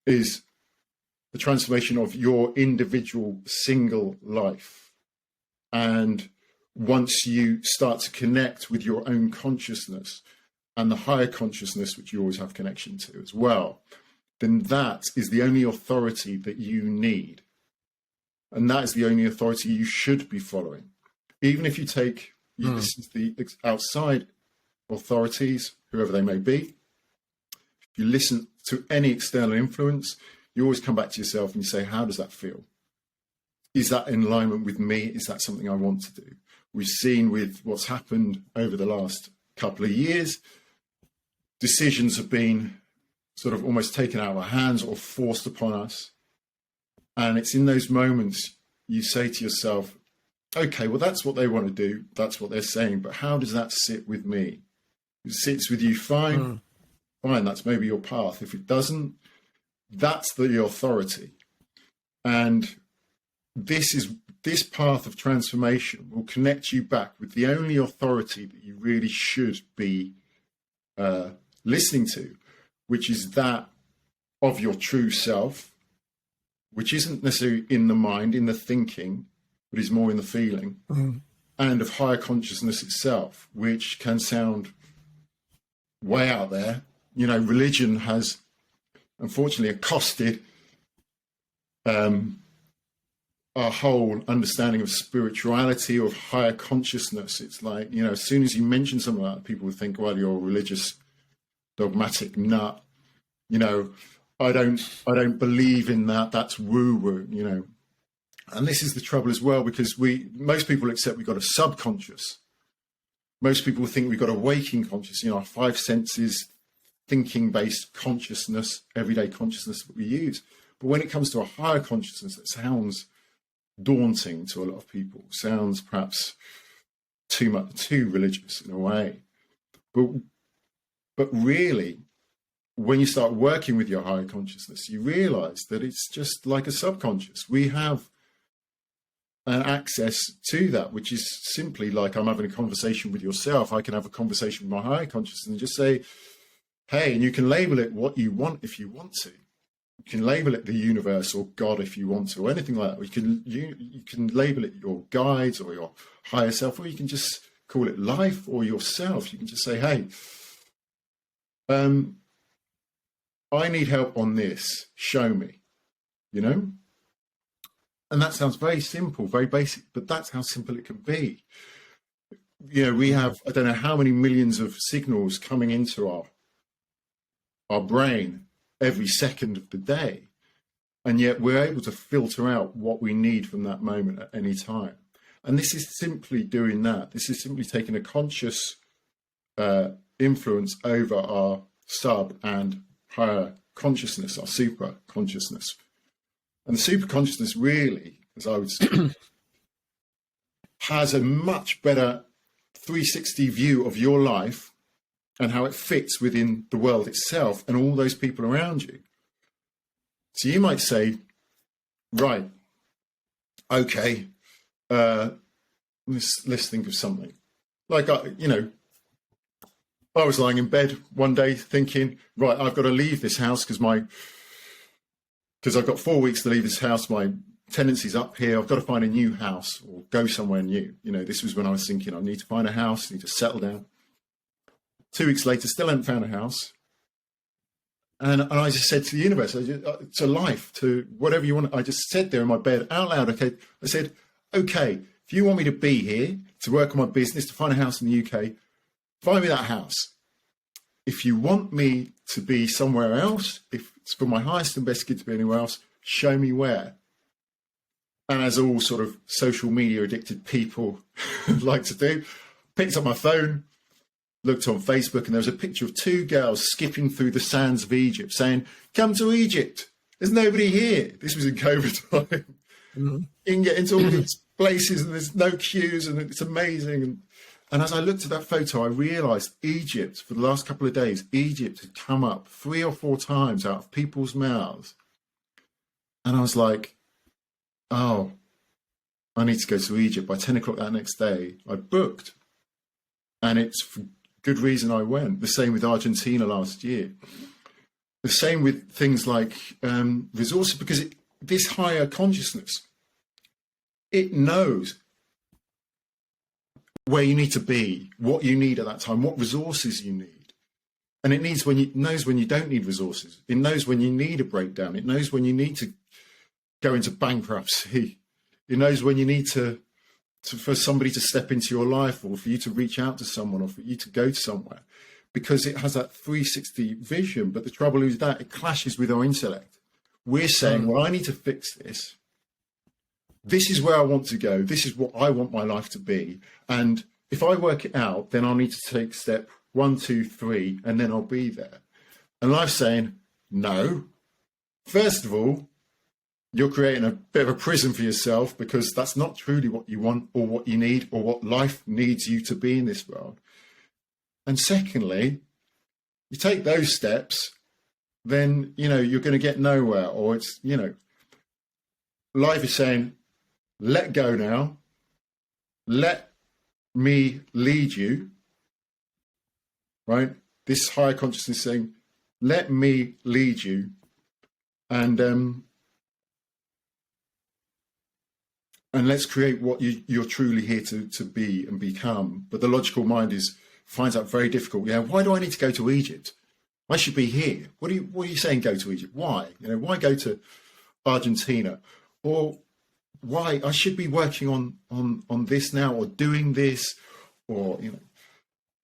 is the transformation of your individual single life. And once you start to connect with your own consciousness and the higher consciousness, which you always have connection to as well, then that is the only authority that you need. And that is the only authority you should be following. Even if you listen to the outside authorities, whoever they may be, if you listen to any external influence, you always come back to yourself and you say, how does that feel? Is that in alignment with me? Is that something I want to do? We've seen with what's happened over the last couple of years, decisions have been sort of almost taken out of our hands or forced upon us. And it's in those moments you say to yourself, okay, well, that's what they want to do. That's what they're saying. But how does that sit with me? If it sits with you, fine. Fine, that's maybe your path. If it doesn't, that's the authority. And this path of transformation will connect you back with the only authority that you really should be listening to, which is that of your true self, which isn't necessarily in the mind, in the thinking, but is more in the feeling, and of higher consciousness itself, which can sound way out there. You know, religion has unfortunately accosted our whole understanding of spirituality, of higher consciousness. It's like, you know, as soon as you mention something like that, people would think, well, you're a religious, dogmatic nut. You know, I don't believe in that. That's woo-woo, you know. And this is the trouble as well, because most people accept we've got a subconscious. Most people think we've got a waking consciousness, you know, our five senses, thinking-based consciousness, everyday consciousness that we use. But when it comes to a higher consciousness, that sounds daunting to a lot of people, sounds perhaps too religious in a way. But really, when you start working with your higher consciousness, you realize that it's just like a subconscious. We have an access to that, which is simply like I'm having a conversation with yourself. I can have a conversation with my higher consciousness and just say, hey, and you can label it what you want if you want to. You can label it the universe or God if you want to, or anything like that. You can label it your guides or your higher self, or you can just call it life or yourself. You can just say, hey, I need help on this. Show me, you know? And that sounds very simple, very basic, but that's how simple it can be. You know, we have, I don't know how many millions of signals coming into our brain every second of the day. And yet we're able to filter out what we need from that moment at any time. And this is simply doing that. This is simply taking a conscious influence over our sub and higher consciousness, our super consciousness. And the super consciousness really, as I would say, has a much better 360 view of your life and how it fits within the world itself and all those people around you. So you might say, right, okay, let's think of something. Like, I was lying in bed one day thinking, right, I've got to leave this house because I've got 4 weeks to leave this house. My tenancy's up here. I've got to find a new house or go somewhere new. You know, this was when I was thinking I need to find a house, need to settle down. 2 weeks later, still haven't found a house. And I just said to the universe, to life, to whatever you want. I just said there in my bed out loud, okay, I said, okay, if you want me to be here, to work on my business, to find a house in the UK, find me that house. if you want me to be somewhere else, if it's for my highest and best good to be anywhere else, show me where. And as all sort of social media addicted people like to do, picked up my phone, looked on Facebook, and there was a picture of two girls skipping through the sands of Egypt saying, "Come to Egypt. There's nobody here." This was in COVID time. Mm-hmm. You can get into all these places and there's no queues and it's amazing. And as I looked at that photo, I realised Egypt, for the last couple of days, Egypt had come up 3 or 4 times out of people's mouths. And I was like, oh, I need to go to Egypt. By 10 o'clock that next day, I booked. And it's for good reason I went. The same with Argentina last year. The same with things like resources, because this higher consciousness, it knows where you need to be, what you need at that time, what resources you need. And it knows when you don't need resources. It knows when you need a breakdown. It knows when you need to go into bankruptcy. It knows when you need for somebody to step into your life, or for you to reach out to someone, or for you to go to somewhere, because it has that 360 vision. But the trouble is that it clashes with our intellect. We're saying, well, I need to fix this. This is where I want to go. This is what I want my life to be. And if I work it out, then I'll need to take step 1, 2, 3, and then I'll be there. And life's saying, no. First of all, you're creating a bit of a prison for yourself, because that's not truly what you want or what you need or what life needs you to be in this world. And secondly, you take those steps, then, you're going to get nowhere. Or it's, life is saying, let go now. Let me lead you. Right? This higher consciousness saying, let me lead you. And let's create what you're truly here to be and become. But the logical mind finds that very difficult. Yeah, why do I need to go to Egypt? I should be here. What are you saying? Go to Egypt? Why? Why go to Argentina? Or why I should be working on this now, or doing this, or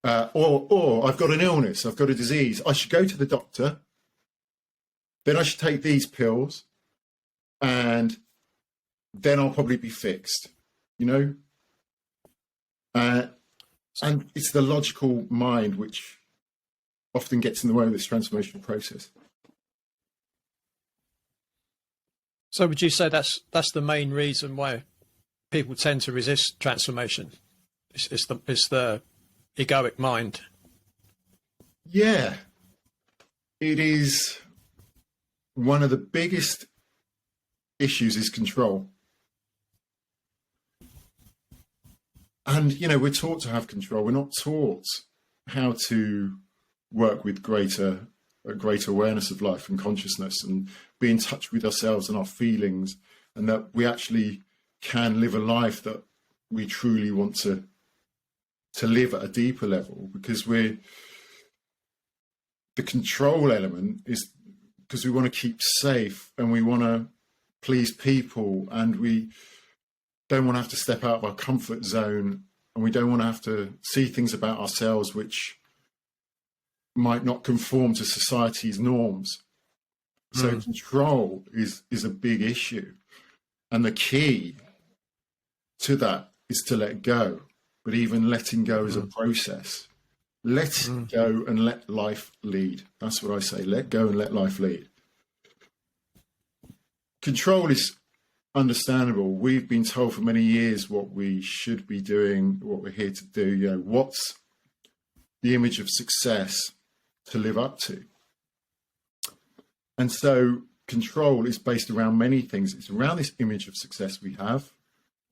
or I've got an illness, I've got a disease. I should go to the doctor. Then I should take these pills, and then I'll probably be fixed. And it's the logical mind which often gets in the way of this transformational process. So would you say that's the main reason why people tend to resist transformation? It's the egoic mind. Yeah, it is. One of the biggest issues is control. And, we're taught to have control. We're not taught how to work with greater awareness of life and consciousness, and be in touch with ourselves and our feelings, and that we actually can live a life that we truly want to live at a deeper level. Because the control element is because we want to keep safe, and we want to please people, and we don't want to have to step out of our comfort zone, and we don't want to have to see things about ourselves which might not conform to society's norms. So control is a big issue. And the key to that is to let go. But even letting go is a process. Let go and let life lead. That's what I say. Let go and let life lead. Control is understandable. We've been told for many years what we should be doing, what we're here to do. What's the image of success to live up to? And so control is based around many things. It's around this image of success we have.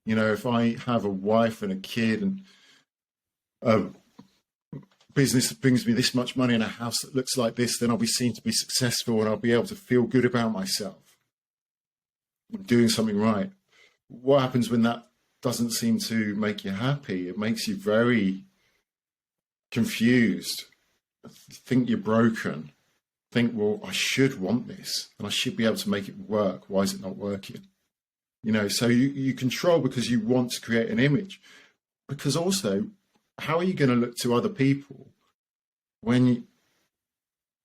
If I have a wife and a kid and a business that brings me this much money and a house that looks like this, then I'll be seen to be successful, and I'll be able to feel good about myself. I'm doing something right. What happens when that doesn't seem to make you happy? It makes you very confused. Think you're broken. Think, well, I should want this, and I should be able to make it work. Why is it not working? So you control because you want to create an image. Because also, how are you going to look to other people when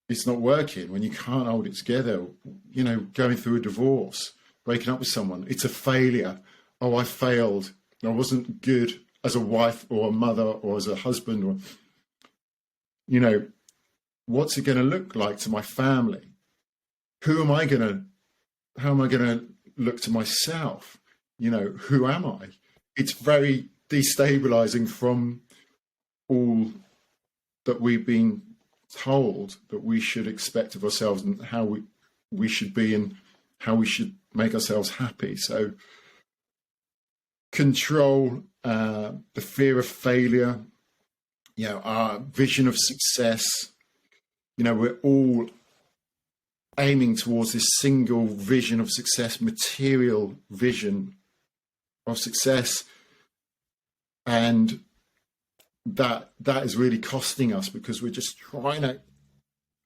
it's not working, when you can't hold it together, you know, going through a divorce, breaking up with someone, it's a failure. Oh, I failed. I wasn't good as a wife or a mother or as a husband, or, you know, what's it going to look like to my family? How am I going to look to myself? You know, who am I? It's very destabilizing from all that we've been told that we should expect of ourselves, and how we should be, and how we should make ourselves happy. So control, the fear of failure, you know, our vision of success. You know, we're all aiming towards this single vision of success, material vision of success, and that is really costing us, because we're just trying to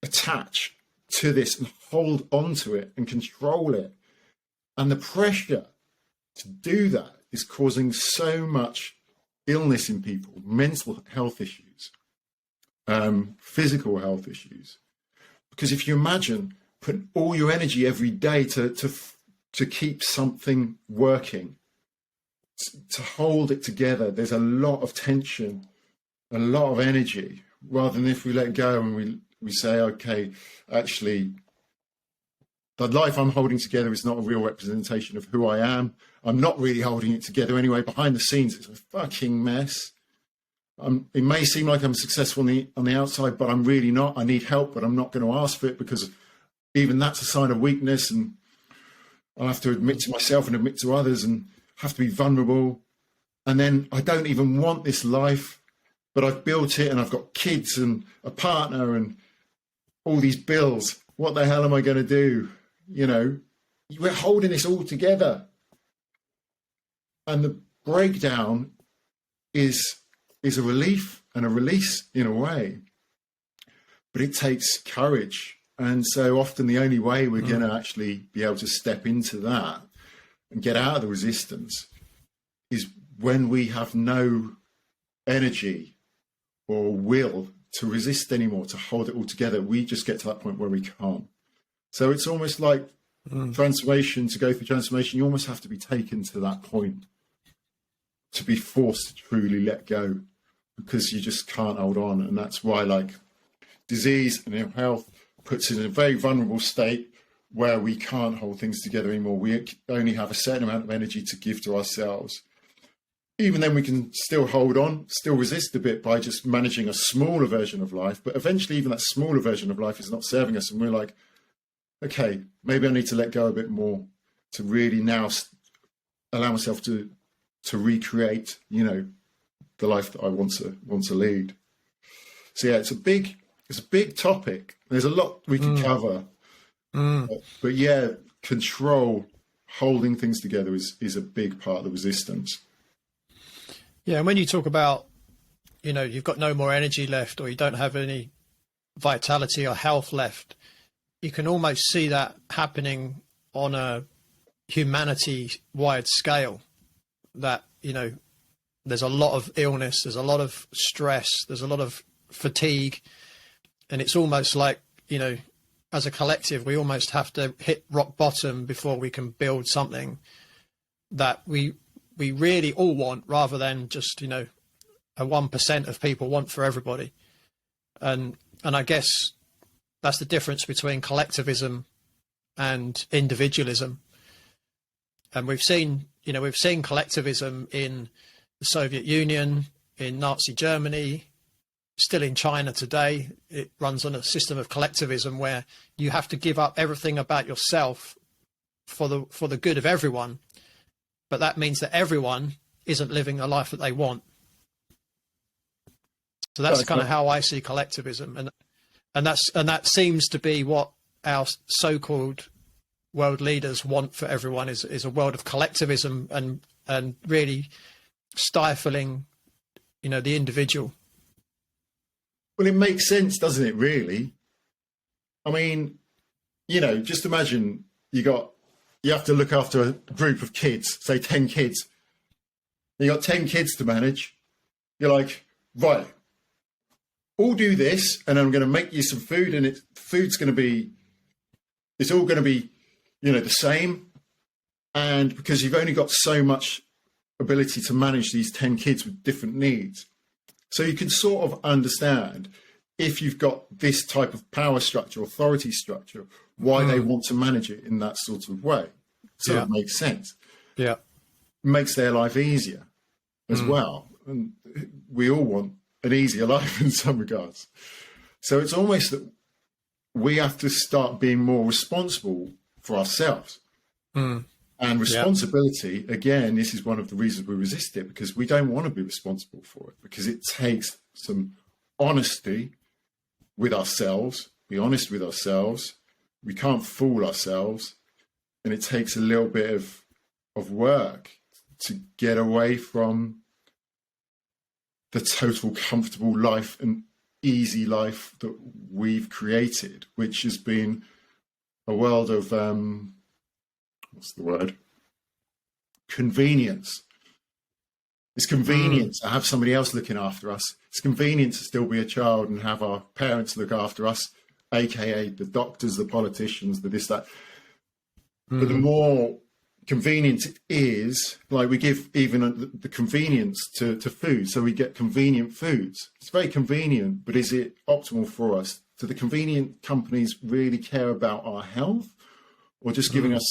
attach to this and hold on to it and control it, and the pressure to do that is causing so much illness in people, mental health issues, physical health issues. Because if you imagine putting all your energy every day to keep something working, to hold it together, there's a lot of tension, a lot of energy, rather than if we let go and we say, okay, actually, the life I'm holding together is not a real representation of who I am. I'm not really holding it together anyway. Behind the scenes, it's a fucking mess. It may seem like I'm successful on the outside, but I'm really not. I need help, but I'm not going to ask for it, because even that's a sign of weakness, and I have to admit to myself and admit to others, and have to be vulnerable. And then I don't even want this life, but I've built it, and I've got kids and a partner and all these bills. What the hell am I going to do? You know, we're holding this all together. And the breakdown is a relief and a release in a way, but it takes courage. And so often the only way we're going to actually be able to step into that and get out of the resistance is when we have no energy or will to resist anymore, to hold it all together. We just get to that point where we can't. So it's almost like transformation. To go through transformation, you almost have to be taken to that point to be forced to truly let go, because you just can't hold on. And that's why, like, disease and ill health puts us in a very vulnerable state where we can't hold things together anymore. We only have a certain amount of energy to give to ourselves. Even then, we can still hold on, still resist a bit by just managing a smaller version of life. But eventually, even that smaller version of life is not serving us. And we're like, okay, maybe I need to let go a bit more to really now allow myself to recreate, you know, the life that I want to lead. So yeah, it's a big topic. There's a lot we can cover, but yeah, control, holding things together is a big part of the resistance. Yeah, and when you talk about, you know, you've got no more energy left, or you don't have any vitality or health left, you can almost see that happening on a humanity-wide scale. That, you know, there's a lot of illness, there's a lot of stress, there's a lot of fatigue, and it's almost like, you know, as a collective, we almost have to hit rock bottom before we can build something that we really all want, rather than just, you know, a 1% of people want for everybody. And I guess that's the difference between collectivism and individualism. And we've seen collectivism in the Soviet Union, in Nazi Germany, still in China today. It runs on a system of collectivism where you have to give up everything about yourself for the good of everyone. But that means that everyone isn't living the life that they want. So that's kind of how I see collectivism. And that seems to be what our so-called world leaders want for everyone, is a world of collectivism and really stifling, you know, the individual. Well, it makes sense, doesn't it, really? I mean, you know, just imagine you have to look after a group of kids, say 10 kids. You got 10 kids to manage. You're like, right, all do this, and I'm going to make you some food, and it's all going to be, the same. And because you've only got so much ability to manage these 10 kids with different needs. So you can sort of understand, if you've got this type of power structure, authority structure, why they want to manage it in that sort of way. So it makes sense. Yeah. It makes their life easier as well. And we all want an easier life in some regards. So it's almost that we have to start being more responsible for ourselves. And responsibility, again, this is one of the reasons we resist it, because we don't want to be responsible for it, because it takes some honesty with ourselves, be honest with ourselves. We can't fool ourselves. And it takes a little bit of work to get away from the total comfortable life and easy life that we've created, which has been a world of, convenience. It's convenient to have somebody else looking after us. It's convenient to still be a child and have our parents look after us, aka the doctors, the politicians, the this, that. But the more convenient it is, like we give even the convenience to food, so we get convenient foods. It's very convenient, but is it optimal for us? Do the convenient companies really care about our health, or just giving us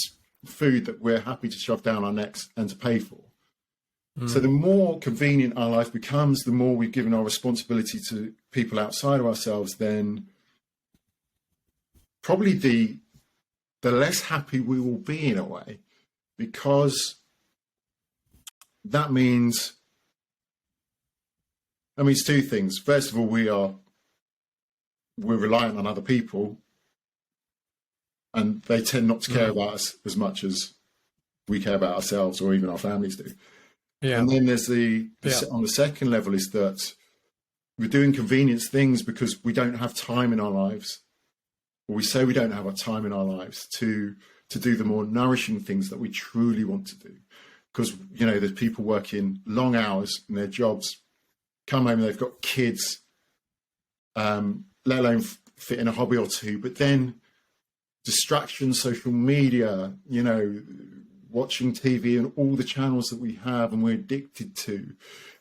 food that we're happy to shove down our necks and to pay for? So the more convenient our life becomes, the more we've given our responsibility to people outside of ourselves, then probably the less happy we will be in a way, because that means two things. First of all, we're reliant on other people, and they tend not to care about us as much as we care about ourselves, or even our families do. Yeah. And then there's on the second level is that we're doing convenience things because we don't have time in our lives, or we say we don't have our time in our lives to do the more nourishing things that we truly want to do. Because, there's people working long hours in their jobs, come home and they've got kids, let alone fit in a hobby or two, but then distraction, social media, watching TV and all the channels that we have and we're addicted to.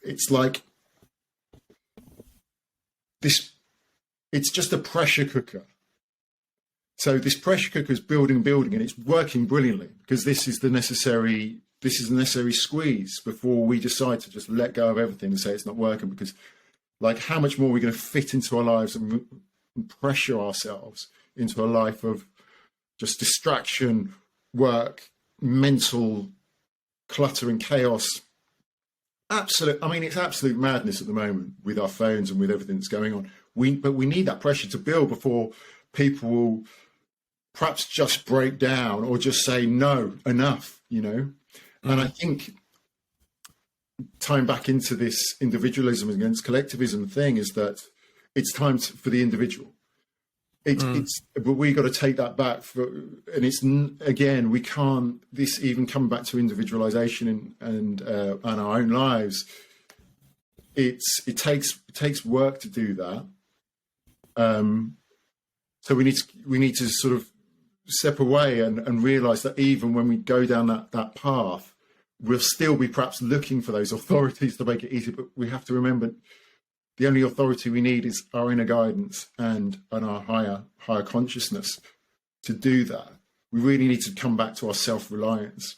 It's like this, it's just a pressure cooker. So this pressure cooker is building, and it's working brilliantly, because this is the necessary squeeze before we decide to just let go of everything and say it's not working. Because like, how much more are we going to fit into our lives and pressure ourselves into a life of just distraction, work, mental clutter and chaos? It's absolute madness at the moment with our phones and with everything that's going on. But we need that pressure to build before people will perhaps just break down or just say, no, enough, And I think tying back into this individualism against collectivism thing is that it's time for the individual. But we got to take that back we can't, this even come back to individualization and our own lives. It takes work to do that. So we need to sort of step away and realize that even when we go down that path, we'll still be perhaps looking for those authorities to make it easy. But we have to remember, the only authority we need is our inner guidance and our higher consciousness to do that. We really need to come back to our self-reliance.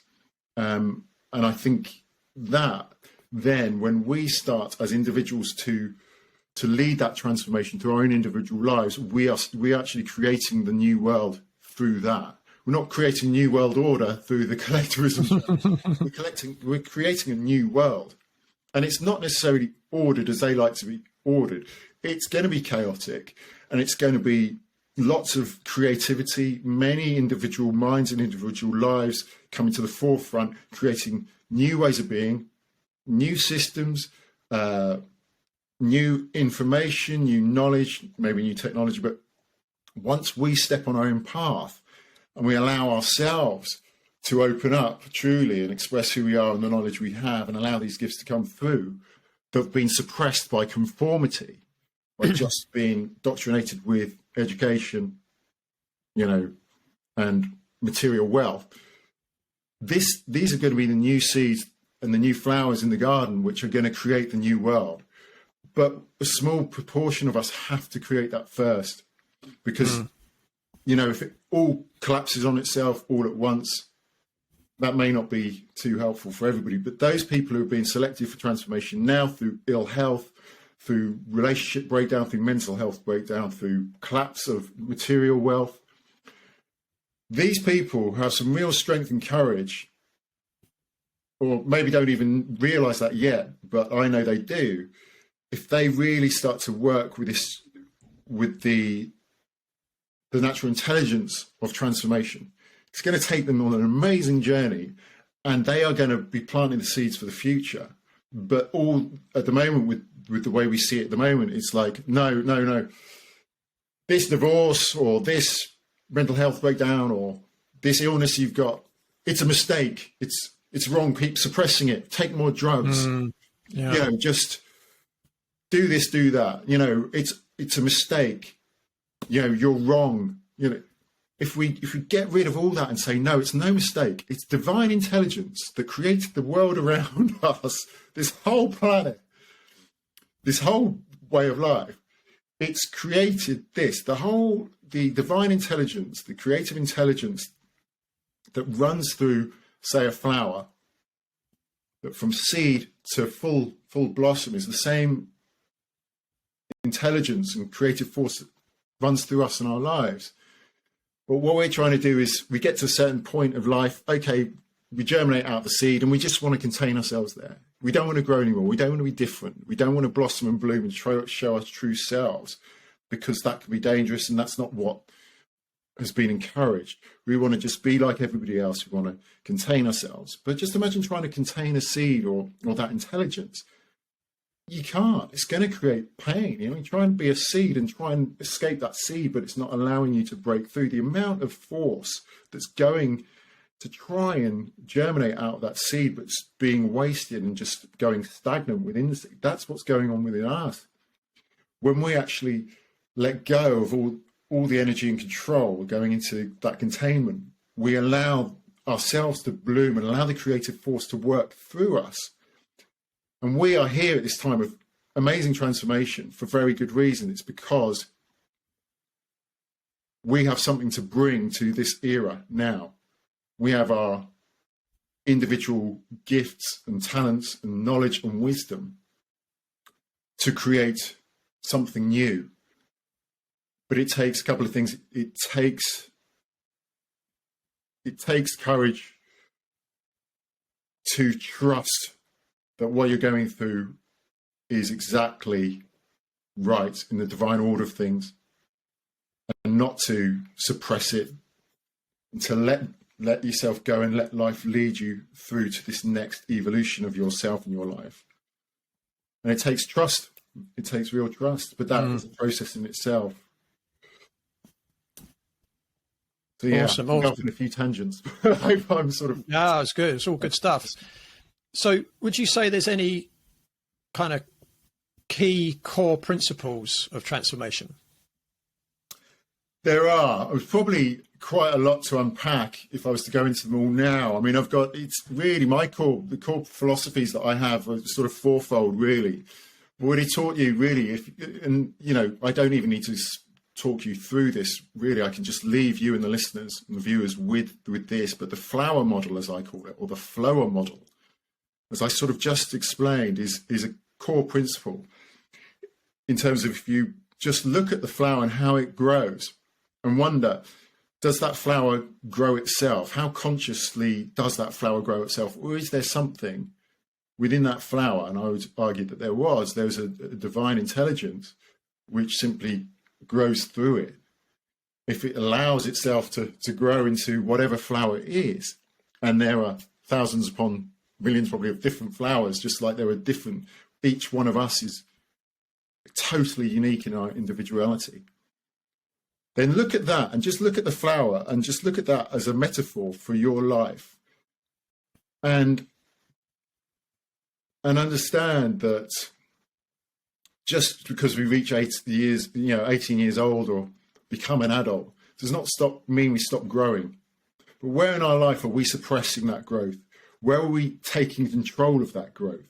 And I think that then when we start as individuals to lead that transformation through our own individual lives, we're actually creating the new world through that. We're not creating a new world order through the collectivism. We're creating a new world. And it's not necessarily ordered as they like to be ordered. It's going to be chaotic, and it's going to be lots of creativity, many individual minds and individual lives coming to the forefront, creating new ways of being, new systems, new information, new knowledge, maybe new technology. But once we step on our own path and we allow ourselves to open up truly and express who we are and the knowledge we have, and allow these gifts to come through that have been suppressed by conformity, by just being indoctrinated with education, and material wealth. These are going to be the new seeds and the new flowers in the garden, which are going to create the new world. But a small proportion of us have to create that first, because, if it all collapses on itself all at once, that may not be too helpful for everybody. But those people who are being selected for transformation now through ill health, through relationship breakdown, through mental health breakdown, through collapse of material wealth, these people have some real strength and courage, or maybe don't even realize that yet, but I know they do. If they really start to work with this, with the natural intelligence of transformation, it's going to take them on an amazing journey, and they are going to be planting the seeds for the future. But all at the moment, with the way we see it at the moment, it's like, no, this divorce or this mental health breakdown or this illness you've got, it's a mistake. It's wrong. Keep suppressing it. Take more drugs. Just do this, do that. It's a mistake. You're wrong. If we get rid of all that and say, no, it's no mistake. It's divine intelligence that created the world around us, this whole planet, this whole way of life. It's created this, the divine intelligence, the creative intelligence that runs through, say, a flower, that from seed to full blossom is the same intelligence and creative force that runs through us in our lives. But what we're trying to do is we get to a certain point of life, okay, we germinate out the seed and we just want to contain ourselves there. We don't want to grow anymore. We don't want to be different. We don't want to blossom and bloom and show our true selves, because that can be dangerous, and that's not what has been encouraged. We want to just be like everybody else. We want to contain ourselves. But just imagine trying to contain a seed or that intelligence. You can't. It's going to create pain. You try and be a seed and try and escape that seed, but it's not allowing you to break through. The amount of force that's going to try and germinate out of that seed, but it's being wasted and just going stagnant within the seed. That's what's going on within us. When we actually let go of all the energy and control going into that containment, we allow ourselves to bloom and allow the creative force to work through us. And we are here at this time of amazing transformation for very good reason. It's because we have something to bring to this era now. We have our individual gifts and talents and knowledge and wisdom to create something new. But it takes a couple of things. It takes courage to trust that what you're going through is exactly right in the divine order of things, and not to suppress it, and to let yourself go and let life lead you through to this next evolution of yourself and your life. And it takes trust. It takes real trust, but that is a process in itself. So yeah, awesome. I'm off in a few tangents. I'm sort of... Yeah, it's good. It's all good stuff. So would you say there's any kind of key core principles of transformation? There are. There's probably quite a lot to unpack if I was to go into them all now. I mean, it's really the core philosophies that I have are sort of fourfold, really. I've already taught you, really, I don't even need to talk you through this, really. I can just leave you and the listeners and the viewers with this. But the flower model, as I call it, or the flower model, as I sort of just explained, is a core principle in terms of, if you just look at the flower and how it grows and wonder, does that flower grow itself? How consciously does that flower grow itself? Or is there something within that flower? And I would argue that there's a divine intelligence which simply grows through it. If it allows itself to grow into whatever flower it is, and there are thousands upon millions probably of different flowers, just like there are different, each one of us is totally unique in our individuality. Then look at that and just look at the flower and just look at that as a metaphor for your life. And understand that just because we reach 18 years old or become an adult, does not mean we stop growing. But where in our life are we suppressing that growth? Where are we taking control of that growth?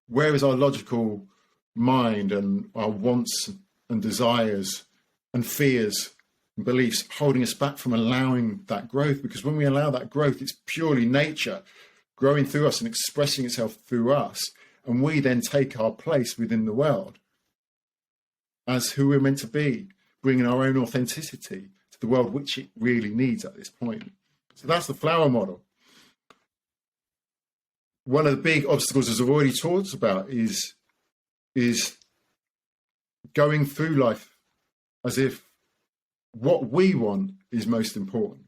Where is our logical mind and our wants and desires and fears and beliefs holding us back from allowing that growth? Because when we allow that growth, it's purely nature growing through us and expressing itself through us. And we then take our place within the world as who we're meant to be, bringing our own authenticity to the world, which it really needs at this point. So that's the flower model. One of the big obstacles, as I've already talked about, is going through life as if what we want is most important.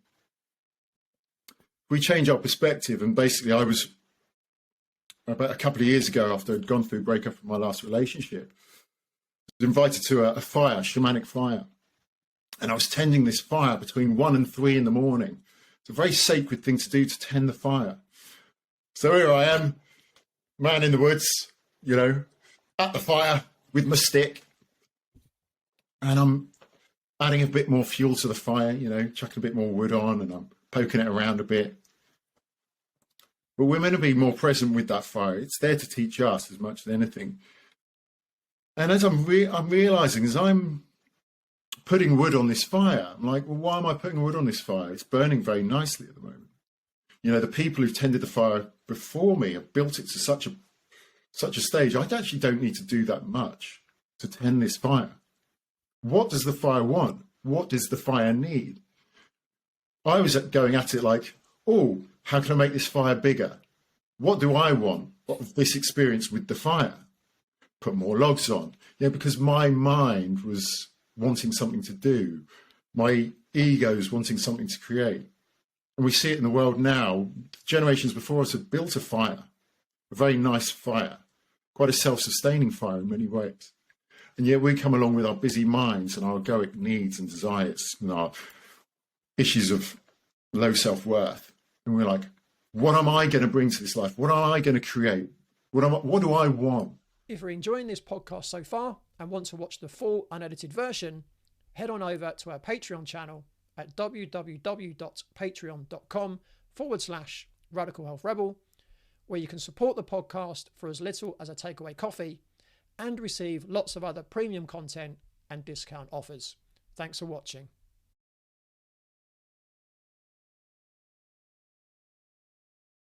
We change our perspective, and basically I was, about a couple of years ago, after I'd gone through breakup of my last relationship, I was invited to a fire, shamanic fire. And I was tending this fire between 1 and 3 in the morning. It's a very sacred thing to do, to tend the fire. So here I am, man in the woods, at the fire with my stick. And I'm adding a bit more fuel to the fire, chucking a bit more wood on, and I'm poking it around a bit. But we're meant to be more present with that fire. It's there to teach us as much as anything. And as I'm realizing, as I'm putting wood on this fire, I'm like, well, why am I putting wood on this fire? It's burning very nicely at the moment. The people who've tended the fire before me have built it to such a stage. I actually don't need to do that much to tend this fire. What does the fire want? What does the fire need? I was going at it like, oh, how can I make this fire bigger? What do I want of this experience with the fire? Put more logs on. Because my mind was wanting something to do. My ego's wanting something to create. And we see it in the world now. Generations before us have built a fire, a very nice fire, quite a self-sustaining fire in many ways. And yet we come along with our busy minds and our egoic needs and desires and our issues of low self-worth. And we're like, what am I going to bring to this life? What am I going to create? What do I want? If you're enjoying this podcast so far and want to watch the full unedited version, head on over to our Patreon channel at www.patreon.com/Radical Health Rebel, where you can support the podcast for as little as a takeaway coffee and receive lots of other premium content and discount offers. Thanks for watching.